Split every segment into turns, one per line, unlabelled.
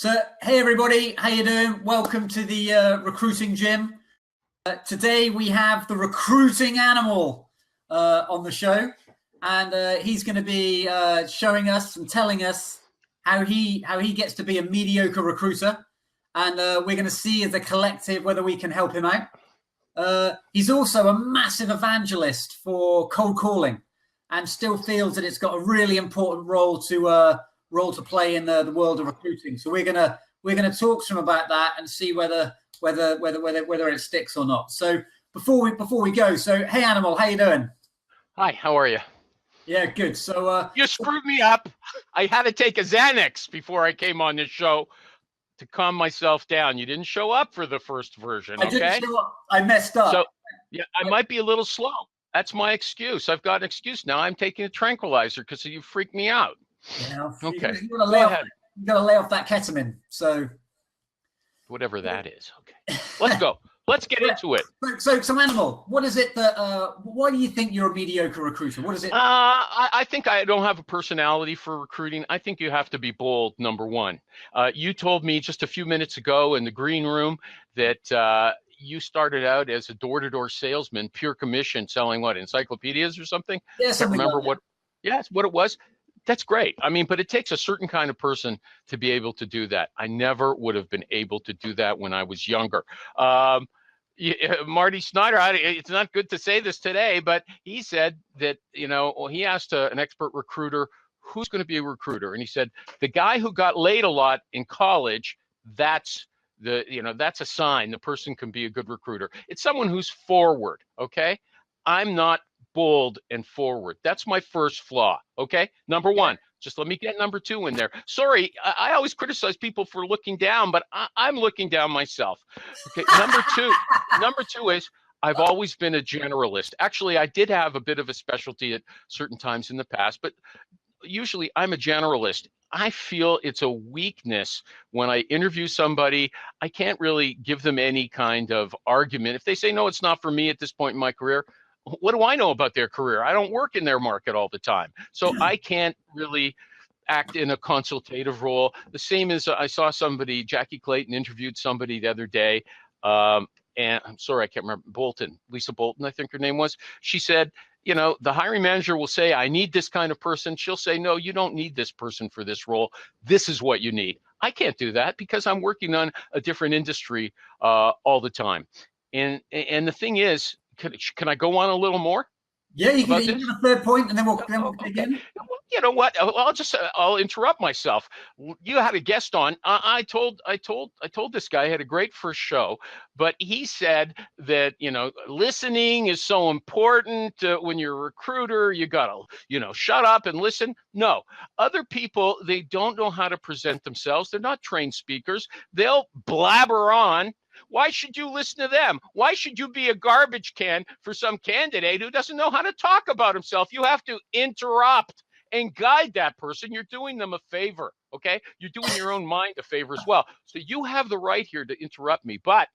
So, hey everybody, how you doing? Welcome to the recruiting gym. Today we have the recruiting animal on the show, and he's going to be showing us and telling us how he gets to be a mediocre recruiter, and we're going to see as a collective whether we can help him out. He's also a massive evangelist for cold calling, and still feels that it's got a really important role to play in the world of recruiting. So we're gonna talk to him about that and see whether it sticks or not. So before we go, so hey Animal, how you doing?
Hi, how are you?
Yeah, good. So
you screwed me up. I had to take a Xanax before I came on this show to calm myself down. You didn't show up for the first version, okay?
I didn't show up. I messed up.
So yeah, I might be a little slow. That's my excuse. I've got an excuse now. I'm taking a tranquilizer because you freaked me out.
Yeah,
okay.
You gotta lay off that ketamine. So
whatever that is. Okay. Let's go. Let's get into it.
So Animal, what is it that? Why do you think you're a mediocre recruiter? What is it?
I think I don't have a personality for recruiting. I think you have to be bold. Number one, you told me just a few minutes ago in the green room that you started out as a door-to-door salesman, pure commission, selling what, encyclopedias or something?
Yeah, something.
I can't remember
like
what. Yeah, it's what it was. That's great. I mean, but it takes a certain kind of person to be able to do that. I never would have been able to do that when I was younger. Marty Snyder, it's not good to say this today, but he said that, he asked an expert recruiter, who's going to be a recruiter? And he said, the guy who got laid a lot in college, that's a sign the person can be a good recruiter. It's someone who's forward. Okay. I'm not bold and forward. That's my first flaw. Okay. Number one, just let me get number two in there. Sorry, I always criticize people for looking down, but I'm looking down myself. Okay. Number two is I've always been a generalist. Actually, I did have a bit of a specialty at certain times in the past, but usually I'm a generalist. I feel it's a weakness when I interview somebody. I can't really give them any kind of argument. If they say, no, it's not for me at this point in my career, what do I know about their career? I don't work in their market all the time. So I can't really act in a consultative role. The same as I saw somebody, Jackie Clayton interviewed somebody the other day. And I'm sorry, I can't remember, Lisa Bolton, I think her name was. She said, the hiring manager will say, I need this kind of person. She'll say, no, you don't need this person for this role. This is what you need. I can't do that because I'm working on a different industry all the time. And the thing is, can I go on a little more?
Yeah, you can a third point, and then we'll dig in.
You know what? I'll interrupt myself. You had a guest on. I told this guy had a great first show, but he said that listening is so important when you're a recruiter. You gotta shut up and listen. No, other people, they don't know how to present themselves. They're not trained speakers. They'll blabber on. Why should you listen to them? Why should you be a garbage can for some candidate who doesn't know how to talk about himself? You have to interrupt and guide that person. You're doing them a favor, okay? You're doing your own mind a favor as well. So you have the right here to interrupt me, but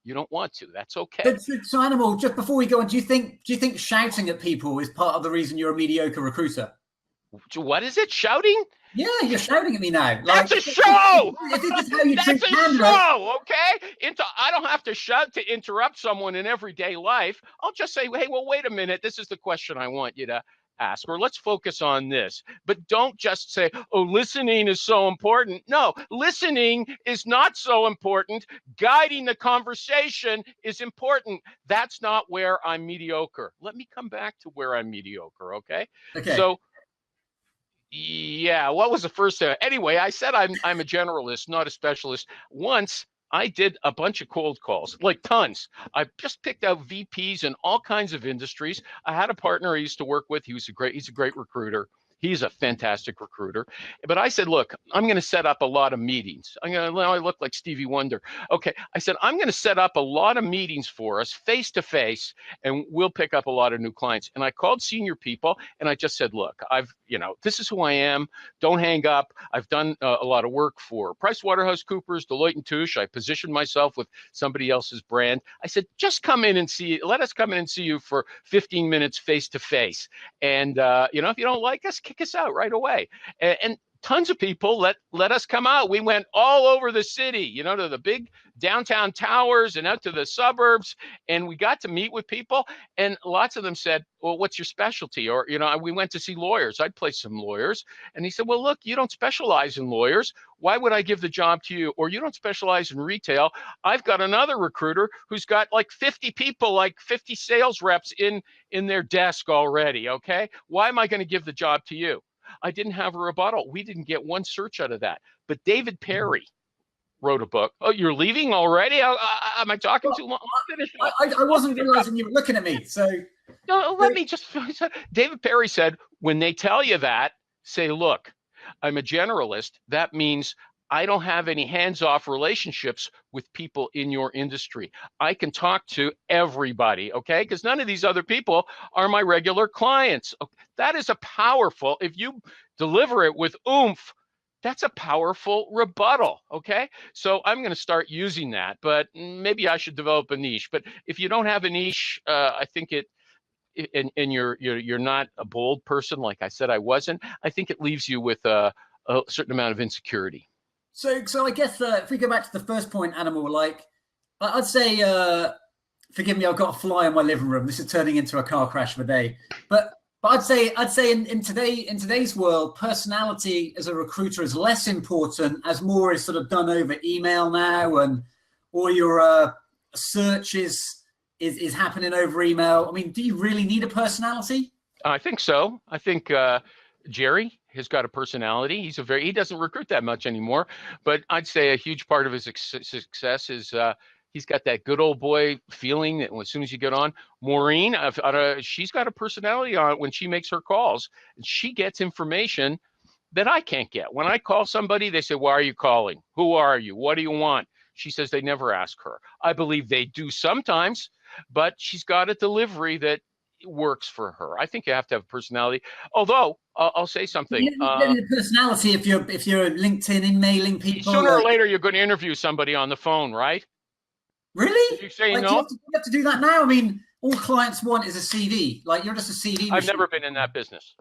you don't want to. That's okay.
So Animal, just before we go on, do you think shouting at people is part of the reason you're a mediocre recruiter?
What is it? Shouting?
Yeah, you're shouting at me now.
That's a show.
This is how you treat
candidates. Show, okay? I don't have to shout to interrupt someone in everyday life. I'll just say, hey, well, wait a minute. This is the question I want you to ask, or let's focus on this. But don't just say, oh, listening is so important. No, listening is not so important. Guiding the conversation is important. That's not where I'm mediocre. Let me come back to where I'm mediocre, okay? So, yeah, what was the first thing? Anyway, I said I'm a generalist, not a specialist. Once I did a bunch of cold calls, like tons. I just picked out VPs in all kinds of industries. I had a partner I used to work with. He's a great recruiter. He's a fantastic recruiter. But I said, look, I'm going to set up a lot of meetings. I look like Stevie Wonder. Okay. I said, I'm going to set up a lot of meetings for us face to face, and we'll pick up a lot of new clients. And I called senior people and I just said, look, this is who I am. Don't hang up. I've done a lot of work for PricewaterhouseCoopers, Deloitte & Touche. I positioned myself with somebody else's brand. I said, just let us come in and see you for 15 minutes face to face. And, if you don't like us, kick us out right away. And tons of people let us come out. We went all over the city, you know, to the big downtown towers and out to the suburbs, and we got to meet with people. And lots of them said, well, what's your specialty? Or, you know, we went to see lawyers. I'd place some lawyers. And he said, well, look, you don't specialize in lawyers. Why would I give the job to you? Or you don't specialize in retail. I've got another recruiter who's got like 50 people, like 50 sales reps in their desk already. Okay. Why am I going to give the job to you? I didn't have a rebuttal. We didn't get one search out of that. But David Perry wrote a book. Oh, you're leaving already? Am I talking too long?
I wasn't realizing you were looking at me. So
no, let me just. David Perry said, when they tell you that, say, look, I'm a generalist. That means I don't have any hands-off relationships with people in your industry. I can talk to everybody, okay? Because none of these other people are my regular clients. That is a powerful, if you deliver it with oomph, that's a powerful rebuttal, okay? So I'm going to start using that, but maybe I should develop a niche. But if you don't have a niche, I think and you're not a bold person, like I said I wasn't, I think it leaves you with a certain amount of insecurity.
So I guess if we go back to the first point, Animal, like I'd say, forgive me, I've got a fly in my living room. This is turning into a car crash of a day. But I'd say in today's world, personality as a recruiter is less important as more is sort of done over email now, and all your search is happening over email. I mean, do you really need a personality?
I think so. I think Jerry has got a personality. He doesn't recruit that much anymore, but I'd say a huge part of his success is he's got that good old boy feeling that as soon as you get on. Maureen, she's got a personality on it when she makes her calls, and she gets information that I can't get. When I call somebody, they say, why are you calling? Who are you? What do you want? She says they never ask her. I believe they do sometimes, but she's got a delivery that works for her. I think you have to have a personality. Although I'll say something.
You need a personality if you're LinkedIn emailing people.
Sooner or later, you're going to interview somebody on the phone, right?
Really?
Did you say
like,
no?
You have to do that now. I mean, all clients want is a CV. Like you're just a CV machine.
I've never been in that business.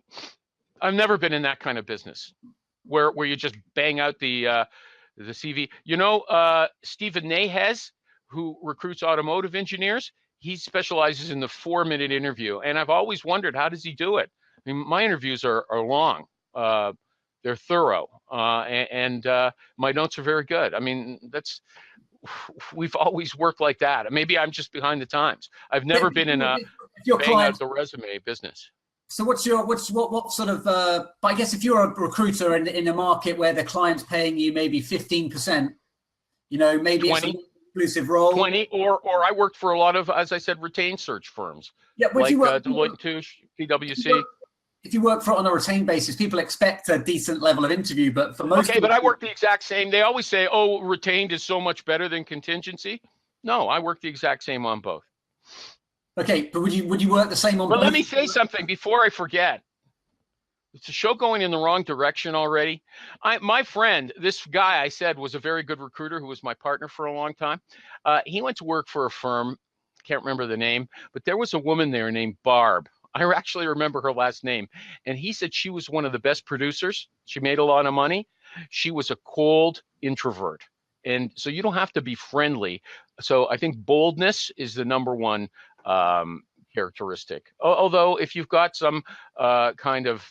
I've never been in that kind of business where you just bang out the CV. You know, Stephen Nahez, who recruits automotive engineers, he specializes in the 4-minute interview. And I've always wondered, how does he do it? I mean, my interviews are long. They're thorough. And my notes are very good. I mean, we've always worked like that. Maybe I'm just behind the times. I've never been in a bang out the resume business.
So what sort of, but I guess if you're a recruiter in a market where the client's paying you maybe 15%, you know, maybe
20,
it's an exclusive role.
20, or I worked for a lot of, as I said, retained search firms.
Yeah,
like Deloitte & Touche, PwC.
If you work on a retained basis, people expect a decent level of interview, but for most
Okay, but I work the exact same. They always say, oh, retained is so much better than contingency. No, I work the exact same on both.
Okay, but would you work the same on both?
But let me say something before I forget. It's a show going in the wrong direction already. My friend, this guy I said was a very good recruiter who was my partner for a long time. He went to work for a firm, can't remember the name, but there was a woman there named Barb. I actually remember her last name. And he said she was one of the best producers. She made a lot of money. She was a cold introvert. And so you don't have to be friendly. So I think boldness is the number one characteristic. Although if you've got some kind of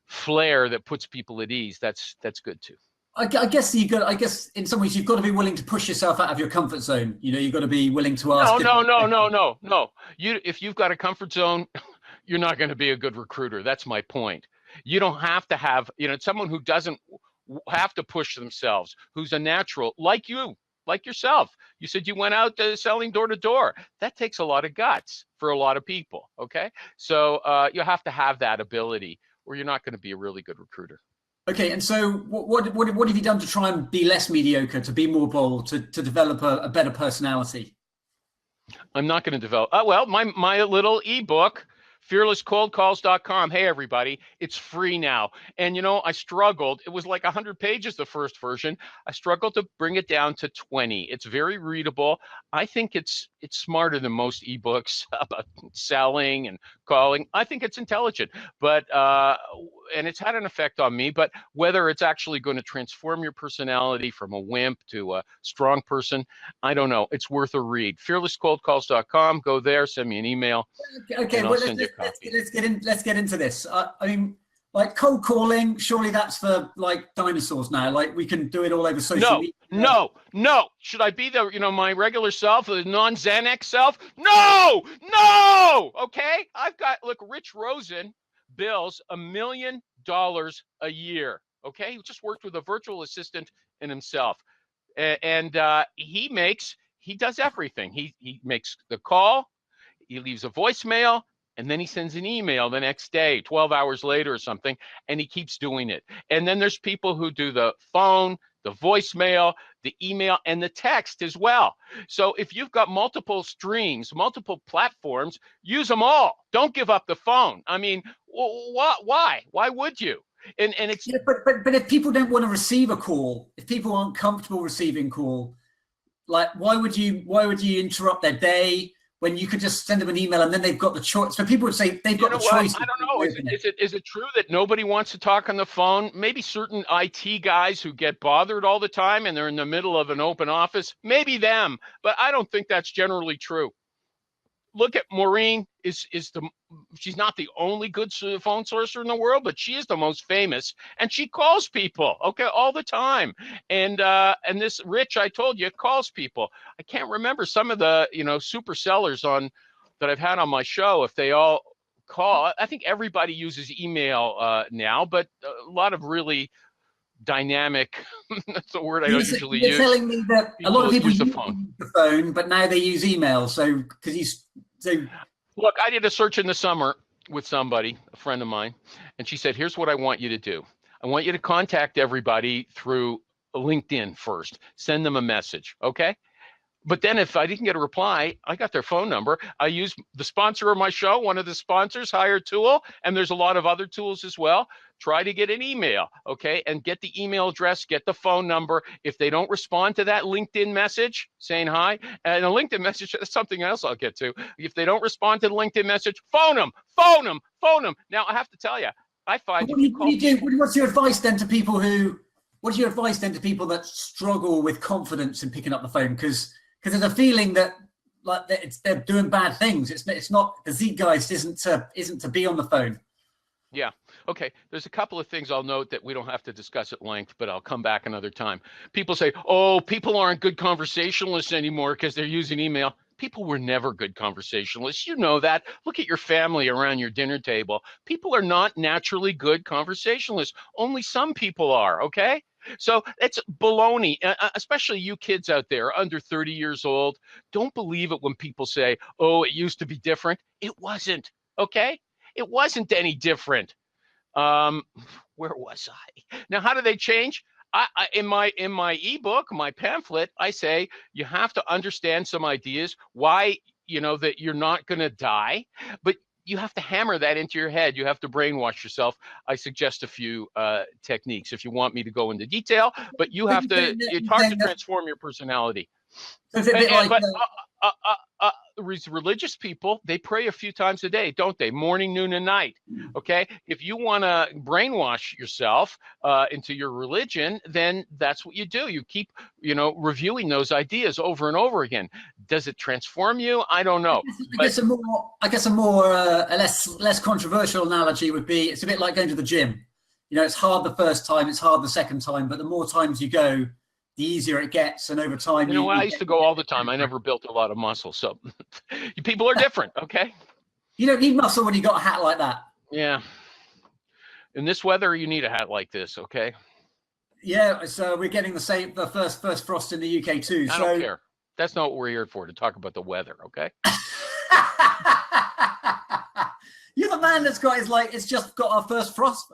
flair that puts people at ease, that's good too.
I guess in some ways you've got to be willing to push yourself out of your comfort zone. You know, you've got to be willing to ask.
No. If you've got a comfort zone, you're not going to be a good recruiter. That's my point. You don't have to have, someone who doesn't have to push themselves, who's a natural, like you, like yourself. You said you went out selling door to door. That takes a lot of guts for a lot of people. Okay, so you have to have that ability, or you're not going to be a really good recruiter.
Okay, and so what have you done to try and be less mediocre, to be more bold, to develop a better personality?
I'm not going to develop. Well, my little ebook, fearlesscoldcalls.com. Hey, everybody, it's free now. And, I struggled. It was like 100 pages, the first version. I struggled to bring it down to 20. It's very readable. I think it's smarter than most ebooks about selling and calling. I think it's intelligent. But and it's had an effect on me, but whether it's actually going to transform your personality from a wimp to a strong person, I don't know. It's worth a read. fearlesscoldcalls.com. Go there, send me an email,
Okay,
and I'll
well,
send you a copy.
let's get into this. I mean, like cold calling, surely that's for like dinosaurs now. Like we can do it all over social media.
No. Should I be the, my regular self, the non-Xanax self? No. Okay. Look, Rich Rosen bills $1 million a year. Okay. He just worked with a virtual assistant and himself. And he does everything. He makes the call, he leaves a voicemail, and then he sends an email the next day, 12 hours later or something, and he keeps doing it. And then there's people who do the phone, the voicemail, the email, and the text as well. So if you've got multiple streams, multiple platforms, use them all. Don't give up the phone. I mean, why? Why would you? And it's
but if people don't want to receive a call, if people aren't comfortable receiving call, like why would you interrupt their day when you could just send them an email and then they've got the choice? So people would say they've got the choice.
I don't know. Is it true that nobody wants to talk on the phone? Maybe certain IT guys who get bothered all the time and they're in the middle of an open office, maybe them, but I don't think that's generally true. Look at Maureen. She's not the only good phone sorcerer in the world, but she is the most famous, and she calls people, okay, all the time. And this Rich, I told you, calls people. I can't remember some of the super sellers that I've had on my show, if they all call. I think everybody uses email now, but a lot of really dynamic, that's the word I don't usually use.
You're telling me that a lot of people use the phone, but now they use email. So
look, I did a search in the summer with somebody, a friend of mine, and she said, here's what I want you to do. I want you to contact everybody through LinkedIn first. Send them a message, okay? But then if I didn't get a reply, I got their phone number. I use the sponsor of my show, one of the sponsors, HireTool, and there's a lot of other tools as well. Try to get an email, okay? And get the email address, get the phone number. If they don't respond to that LinkedIn message saying hi, and a LinkedIn message, that's something else I'll get to. If they don't respond to the LinkedIn message, phone them. Now, I have to tell you, I find
what's your advice then to people that struggle with confidence in picking up the phone? Because there's a feeling that they're doing bad things. It's not, the zeitgeist isn't to be on the phone.
Yeah. Okay. There's a couple of things I'll note that we don't have to discuss at length, but I'll come back another time. People say, oh, people aren't good conversationalists anymore because they're using email. People were never good conversationalists. You know that. Look at your family around your dinner table. People are not naturally good conversationalists. Only some people are, okay? So it's baloney, especially you kids out there under 30 years old. Don't believe it when people say, oh, it used to be different. It wasn't, okay? It wasn't any different. Where was I? Now, how do they change? In my ebook, my pamphlet, I say you have to understand some ideas, why, that you're not going to die, but you have to hammer that into your head. You have to brainwash yourself. I suggest a few techniques if you want me to go into detail, but you have to, it's hard to transform your personality.
So it's a bit like
religious people, they pray a few times a day, don't they? Morning, noon, and night. Okay. If you want to brainwash yourself into your religion, then that's what you do. You keep, reviewing those ideas over and over again. Does it transform you? I don't know.
I guess a less controversial analogy would be, it's a bit like going to the gym. It's hard the first time, it's hard the second time, but the more times you go, the easier it gets, and over time.
I used to go all the time. I never built a lot of muscle, so people are different, okay?
You don't need muscle when you got a hat like that.
Yeah. In this weather, you need a hat like this, okay?
Yeah, so we're getting the first frost in the UK too.
I don't care. That's not what we're here for, to talk about the weather, okay?
You're the man that's got it's just got our first frost.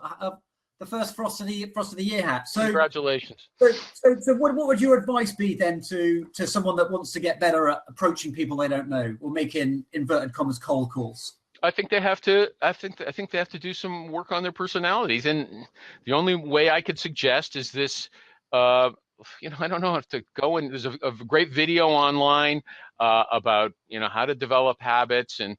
The first frost of the year hat. So
congratulations.
So what would your advice be then to someone that wants to get better at approaching people they don't know or making inverted commas cold calls?
I think they have to. I think they have to do some work on their personalities, and the only way I could suggest is this. I don't know if to go and there's a great video online about how to develop habits, and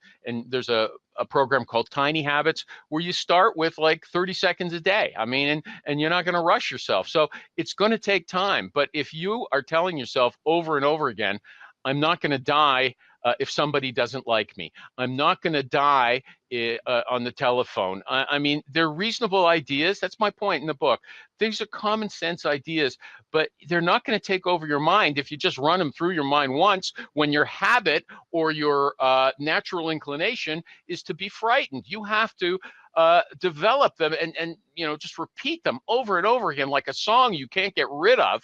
there's a a program called Tiny Habits, where you start with like 30 seconds a day. I mean, and you're not going to rush yourself. So it's going to take time. But if you are telling yourself over and over again, I'm not going to die if somebody doesn't like me. I'm not going to die on the telephone. I mean, they're reasonable ideas. That's my point in the book. These are common sense ideas, but they're not going to take over your mind if you just run them through your mind once, when your habit or your natural inclination is to be frightened. You have to develop them and just repeat them over and over again, like a song you can't get rid of,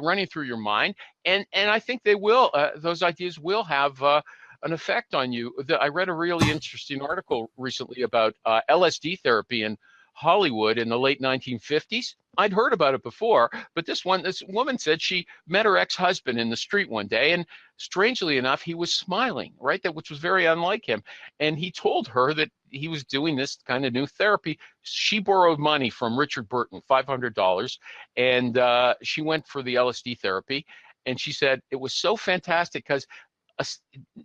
running through your mind. And I think they will, those ideas will have an effect on you. I read a really interesting article recently about LSD therapy in Hollywood in the late 1950s. I'd heard about it before, but this woman said she met her ex-husband in the street one day, and strangely enough, he was smiling, right? Which was very unlike him. And he told her that he was doing this kind of new therapy. She borrowed money from Richard Burton, $500, and she went for the LSD therapy. And she said it was so fantastic because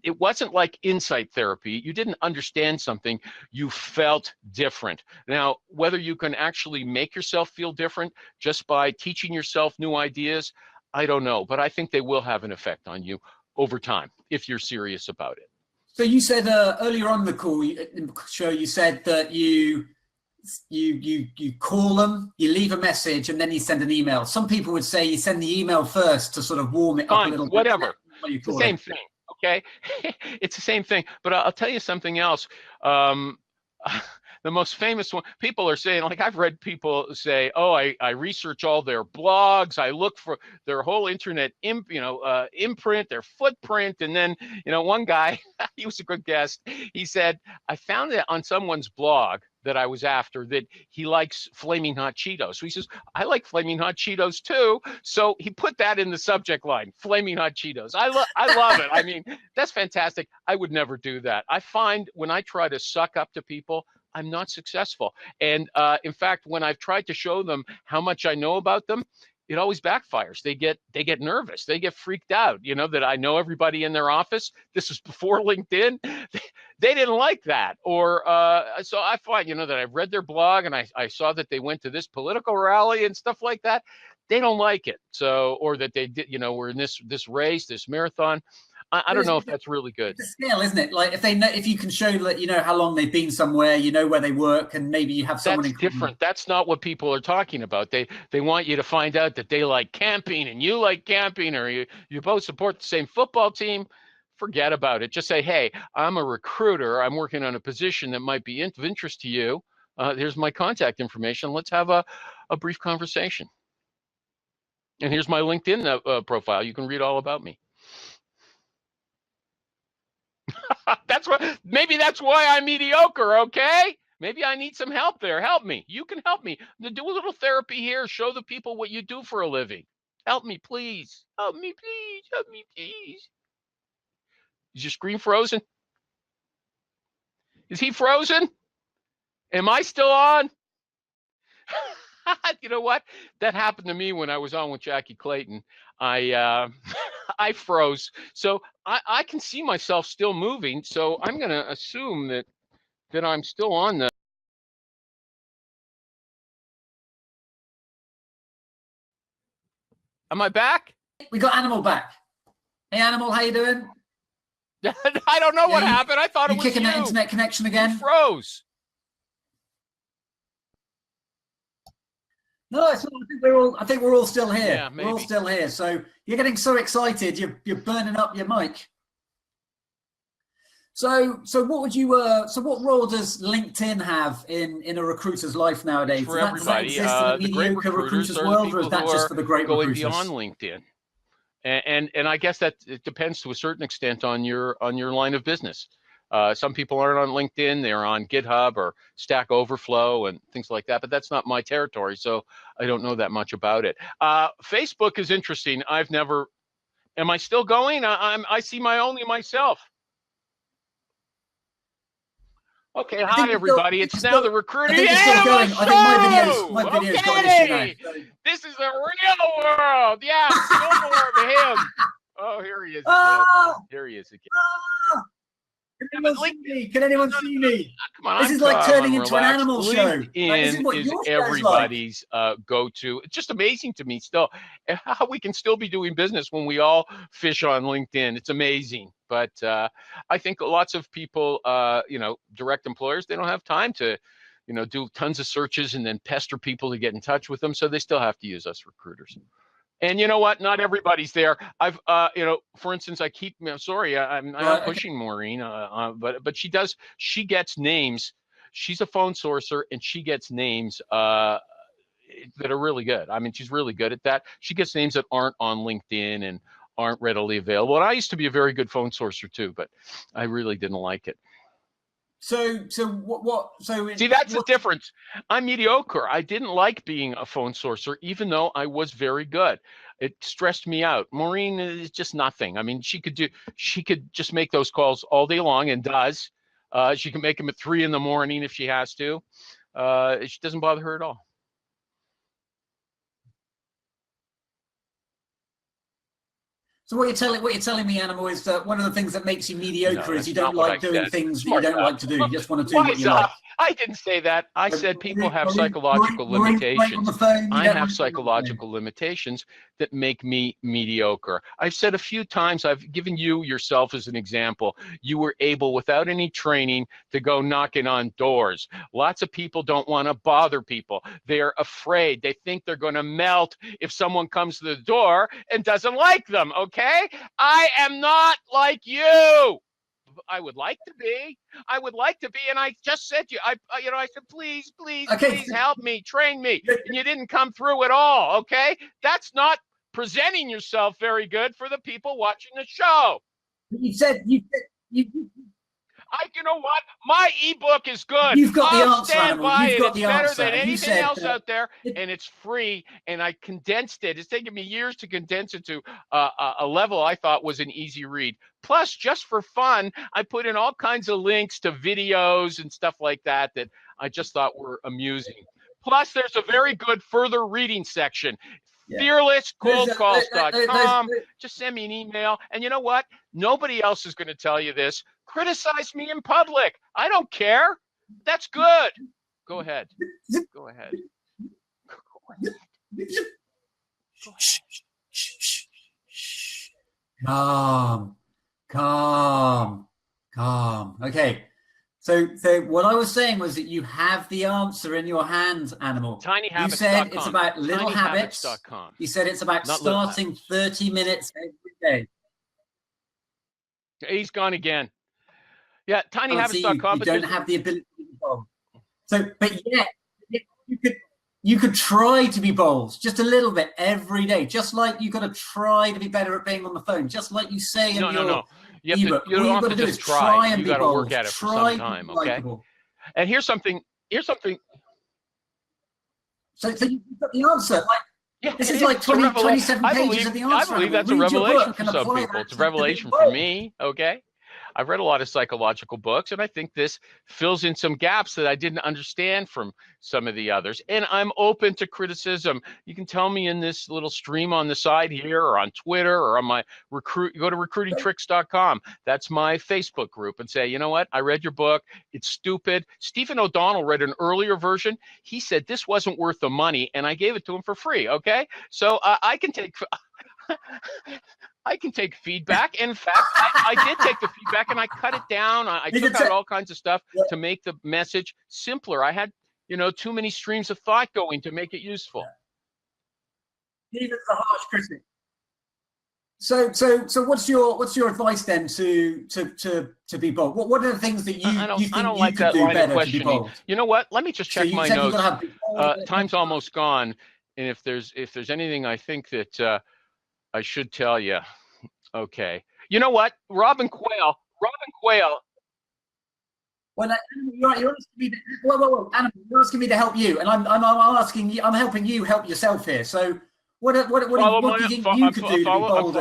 it wasn't like insight therapy. You didn't understand something, you felt different. Now, whether you can actually make yourself feel different just by teaching yourself new ideas, I don't know, but I think they will have an effect on you over time if you're serious about it.
So you said earlier on the show, you said that you call them, you leave a message, and then you send an email. Some people would say you send the email first to sort of warm it up a little bit.
Whatever. It's the same thing. Okay, it's the same thing. But I'll tell you something else. The most famous one, people are saying, like I've read people say, oh, I research all their blogs, I look for their whole internet imprint, their footprint, and then one guy, he was a good guest. He said, I found it on someone's blog that I was after that he likes Flaming Hot Cheetos. So he says, I like Flaming Hot Cheetos too. So he put that in the subject line, Flaming Hot Cheetos. I love it. I mean, that's fantastic. I would never do that. I find when I try to suck up to people, I'm not successful. And in fact, when I've tried to show them how much I know about them, it always backfires. They get nervous. They get freaked out, that I know everybody in their office. This is before LinkedIn. They didn't like that. Or so I find, that I've read their blog and I saw that they went to this political rally and stuff like that. They don't like it. So, or that they did, were in this race, this marathon. I don't know if that's really good.
It's a skill, isn't it? Like if you can show that how long they've been somewhere, where they work, and maybe you have someone.
That's different. That's not what people are talking about. They want you to find out that they like camping and you like camping, or you both support the same football team. Forget about it. Just say, hey, I'm a recruiter. I'm working on a position that might be of interest to you. Here's my contact information. Let's have a brief conversation. And here's my LinkedIn profile. You can read all about me. Maybe that's why I'm mediocre, okay? Maybe I need some help there. Help me. You can help me. Do a little therapy here. Show the people what you do for a living. Help me, please. Help me, please. Help me, please. Is your screen frozen? Is he frozen? Am I still on? You know what? That happened to me when I was on with Jackie Clayton. I froze. So I can see myself still moving. So I'm going to assume that I'm still on the. Am I back?
We got Animal back. Hey, Animal, how you doing?
I don't know what happened. I thought it was
kicking that internet connection again.
You froze.
No, it's not. I think we're all still here.
Yeah, maybe.
We're all still here. So you're getting so excited, you're burning up your mic. So what would you? So what role does LinkedIn have in a recruiter's life nowadays?
For everybody,
does that exist in the mediocre recruiters world, or is that just for the great
going
recruiters?
Beyond LinkedIn? And I guess that it depends to a certain extent on your line of business. Some people aren't on LinkedIn, they're on GitHub or Stack Overflow and things like that, but that's not my territory, so I don't know that much about it. Facebook is interesting. Am I still going? I see only myself. Okay, hi everybody. It's now the Recruiting Animal Show.
I think my video's got an issue now.
This is the real world. Yeah, no more of him. Oh, here he is again. Here he is again.
Can anyone see me? Can anyone see me?
Come on,
This
I'm
is like
calm,
turning
I'm
into an
relaxed.
animal show. Like, this
LinkedIn
is what
is
your show's like.
everybody's go-to. It's just amazing to me still how we can still be doing business when we all fish on LinkedIn. It's amazing. But I think lots of people, direct employers, they don't have time to, do tons of searches and then pester people to get in touch with them. So they still have to use us recruiters. And you know what? Not everybody's there. I've, for instance, I'm not pushing Maureen, but she gets names. She's a phone sourcer and she gets names that are really good. I mean, she's really good at that. She gets names that aren't on LinkedIn and aren't readily available. And I used to be a very good phone sourcer too, but I really didn't like it.
So what?
See, that's the difference. I'm mediocre. I didn't like being a phone sourcer, even though I was very good. It stressed me out. Maureen is just nothing. I mean, she could just make those calls all day long and does. She can make them at 3 a.m. if she has to. It doesn't bother her at all.
So what you're telling me, Animal, is that one of the things that makes you mediocre is you don't like doing things that you don't like to do. You just want to do what you like.
I didn't say that. I said people have psychological limitations. I have psychological limitations that make me mediocre. I've said a few times, I've given you yourself as an example. You were able, without any training, to go knocking on doors. Lots of people don't want to bother people. They're afraid. They think they're going to melt if someone comes to the door and doesn't like them, okay? I am not like you. I would like to be. And I just said to you, I said, please help me, train me. And you didn't come through at all, okay? That's not presenting yourself very good for the people watching the show.
You
know what? My ebook is good.
You've got the answer,
stand
Animal.
by
You've
it.
got
It's
the
better
answer.
than anything else out there,
it-
and it's free. And I condensed it. It's taken me years to condense it to a level I thought was an easy read. Plus, just for fun, I put in all kinds of links to videos and stuff like that that I just thought were amusing. Plus, there's a very good further reading section. Fearlesscoldcalls.com. Just send me an email. And you know what? Nobody else is going to tell you this. Criticize me in public. I don't care. That's good. Go ahead. Go ahead.
Calm. Okay. So what I was saying was that you have the answer in your hand, Animal.
TinyHabits.com.
You said it's about little habits.
TinyHabits.com.
You said it's about starting 30 minutes every day.
He's gone again. Yeah, TinyHabits.com.
You don't have the ability to be bold. So, but yet you could try to be bold just a little bit every day, just like you got to try to be better at being on the phone, just like you say in your
No. You
ebook.
don't have to just try. You got to work at it for some time, okay? And here's something.
So you've got the answer. This is like 27 pages of the answer.
I believe that's a revelation for some people. It's a revelation for me, okay? I've read a lot of psychological books, and I think this fills in some gaps that I didn't understand from some of the others. And I'm open to criticism. You can tell me in this little stream on the side here, or on Twitter, or on my go to recruitingtricks.com. That's my Facebook group, and say, you know what? I read your book. It's stupid. Stephen O'Donnell read an earlier version. He said this wasn't worth the money, and I gave it to him for free, okay? So I can take... I can take feedback. In fact, I did take the feedback and I cut it down. I took out all kinds of stuff to make the message simpler. I had, too many streams of thought going to make it useful.
Even the harsh critic. So what's your advice then to be bold? What are the things that you think you could do better to be bold?
You know what? Let me just check my notes. Time's almost gone, and if there's anything I think that I should tell you. Okay. You know what? Robin Quayle.
Well, you're asking me. Whoa, Animal, you're asking me to help you, and I'm asking you. I'm helping you help yourself here. So, what do you think you could do to be bolder, to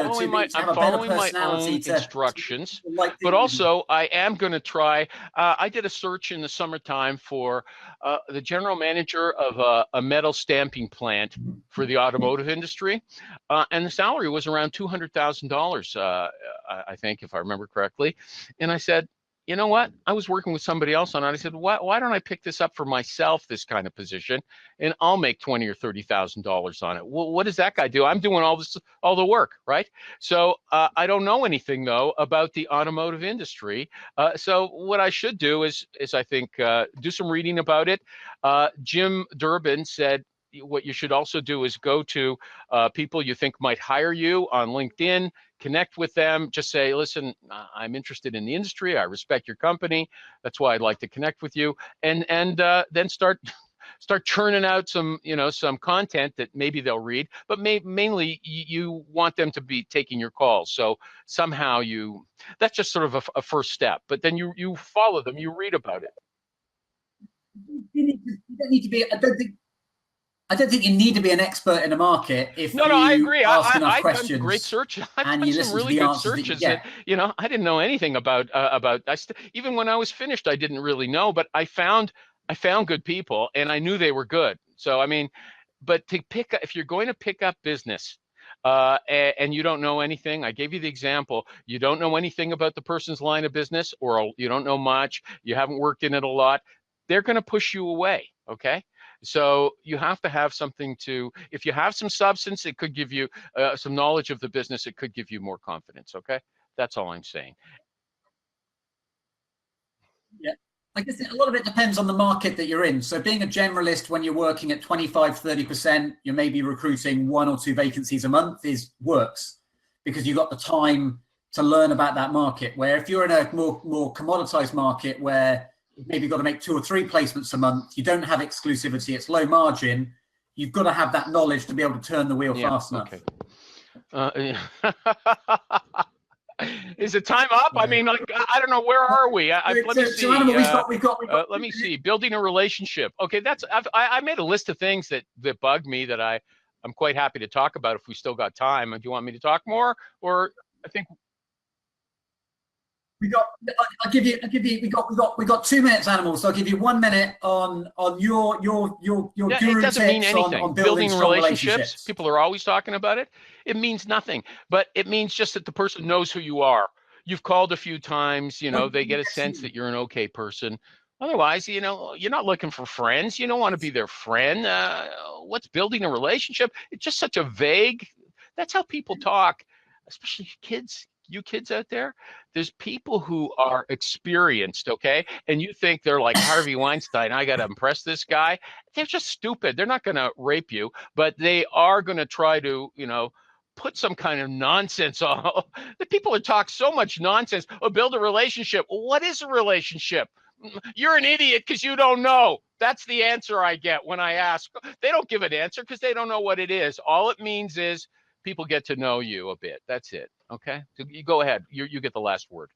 have a better personality?
Instructions, but also I am going to try. I did a search in the summertime for the general manager of a metal stamping plant for the automotive industry, and the salary was around $200,000, I think, if I remember correctly. And I said, you know what? I was working with somebody else on it. I said, why don't I pick this up for myself, this kind of position, and I'll make $20,000 or $30,000 on it. Well, what does that guy do? I'm doing all the work, right? So I don't know anything though about the automotive industry. So what I should do is I think do some reading about it. Jim Durbin said, what you should also do is go to people you think might hire you on LinkedIn, connect with them, just say, listen, I'm interested in the industry. I respect your company. That's why I'd like to connect with you. And then start churning out some content that maybe they'll read, but mainly you want them to be taking your calls. So somehow that's just sort of a first step, but then you follow them, you read about it.
You don't need to be, I don't think you need to be an expert in the market if
no, I agree.
Ask enough
I've
questions.
done great search. I've
and
done
you
some
listen to
really
the
good
answers that you
searches
get.
that, I didn't know anything about. Even when I was finished, I didn't really know, but I found good people, and I knew they were good. So I mean, but if you're going to pick up business, and you don't know anything, I gave you the example. You don't know anything about the person's line of business, or you don't know much. You haven't worked in it a lot. They're going to push you away. Okay. So you have to have something if you have some substance, it could give you some knowledge of the business. It could give you more confidence. Okay. That's all I'm saying.
Yeah. I guess a lot of it depends on the market that you're in. So being a generalist, when you're working at 25, 30%, you may be recruiting 1 or 2 vacancies a month works because you've got the time to learn about that market. Where if you're in a more commoditized market where you've maybe got to make 2 or 3 placements a month, you don't have exclusivity, it's low margin, you've got to have that knowledge to be able to turn the wheel fast enough.
Okay. Is it time up? I mean, like, I don't know. Where are we? Let me see. Let me see. Building a relationship. Okay, I made a list of things that bug me that I'm quite happy to talk about if we still got time. Do you want me to talk more, or I think
we got 2 minutes, Animals. So I'll give you 1 minute on your guru
it doesn't mean
tips
anything.
on building relationships.
People are always talking about it. It means nothing, but it means just that the person knows who you are. You've called a few times, they get a sense that you're an okay person. Otherwise, you're not looking for friends. You don't want to be their friend. What's building a relationship? It's just such a vague, that's how people talk, especially kids. You kids out there, there's people who are experienced, okay? And you think they're like Harvey Weinstein, I got to impress this guy. They're just stupid. They're not going to rape you, but they are going to try to, put some kind of nonsense on. The people that talk so much nonsense, build a relationship. Well, what is a relationship? You're an idiot because you don't know. That's the answer I get when I ask. They don't give an answer because they don't know what it is. All it means is people get to know you a bit. That's it. Okay, so you go ahead. You get the last word.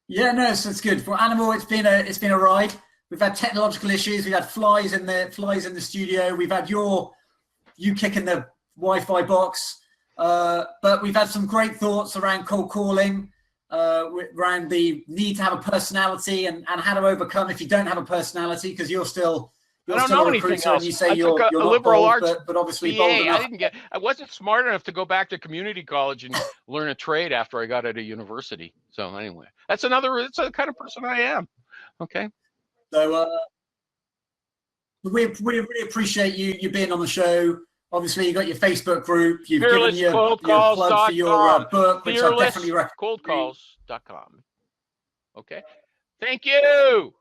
Yeah, no, so it's good. For Animal, it's been a ride. We've had technological issues. We've had flies in the studio. We've had you kicking the Wi-Fi box, but we've had some great thoughts around cold calling, around the need to have a personality and how to overcome if you don't have a personality, because you're still a recruiter and you say you're not liberal arts, but obviously bold enough.
I wasn't smart enough to go back to community college and learn a trade after I got out of university. So anyway, it's the kind of person I am. Okay.
So we really appreciate you being on the show. Obviously, you got your Facebook group. You've given your plug for your book, which I definitely recommend.
Coldcalls.com. Okay. Thank you.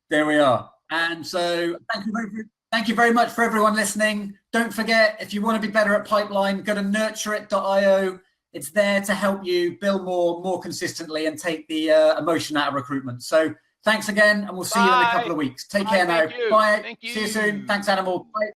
There we are. And so thank you very much for everyone listening. Don't forget, if you want to be better at pipeline, go to nurturit.io. It's there to help you build more consistently and take the emotion out of recruitment. So thanks again, and we'll see you in a couple of weeks. Take care now. Bye.
Thank you.
See you soon. Thanks, Animal. Bye.